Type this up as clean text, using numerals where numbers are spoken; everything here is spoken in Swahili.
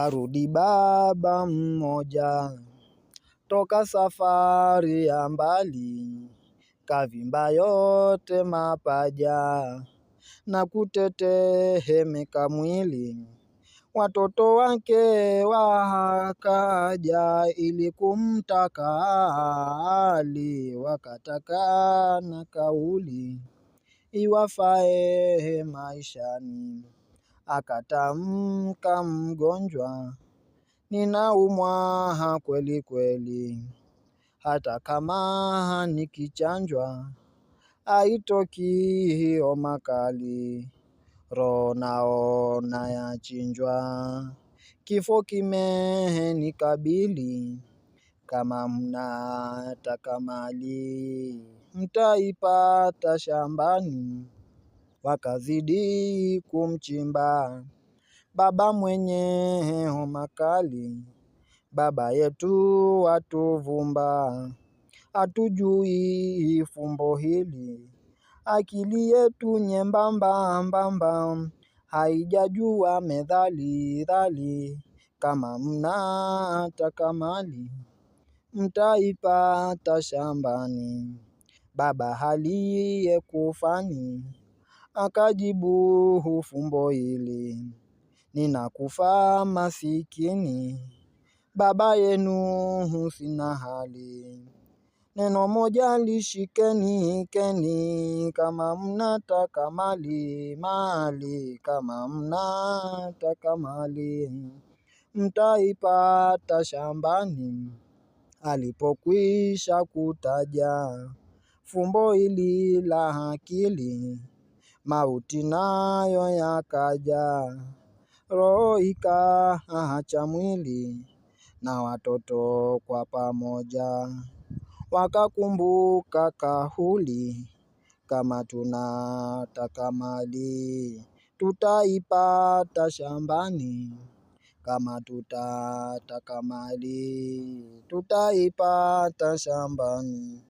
Arudi baba mmoja toka safari ya mbali, kavimba yote mapaja na kutetehemeka mwili. Watoto wake wakaja ili kumtaka hali, wakataka na kauli iwafae maishani. Akatamka mgonjwa, ninaumwa kweli kweli, hata kama nikichanjwa haitoki homa kali. Roho naona yachinjwa, kifo kimenikabili. Kama mnataka mali mtaipata shambani. Wakazidi kumchimba baba mwenye homa kali. Baba yetu watuvumba, hatujui fumbo hili. Akili yetu nyembamba mbamba, haijajua methali thali. Kama mnataka mali mtaipata shambani. Baba aliyekufani akajibu fumbo hili, ninakufa masikini, baba yenu sina hali. Neno moja lishikeni keni, kama mnataka mali mali. Kama mnataka mali mtaipata shambani. Alipokwisha kutaja fumbo hili la akili, mauti nayo yakaja, roho ikaacha mwili. Na watoto kwa pamoja wakakumbuka kauli, kama tunataka mali tutaipata shambani. Kama tutataka mali tutaipata shambani.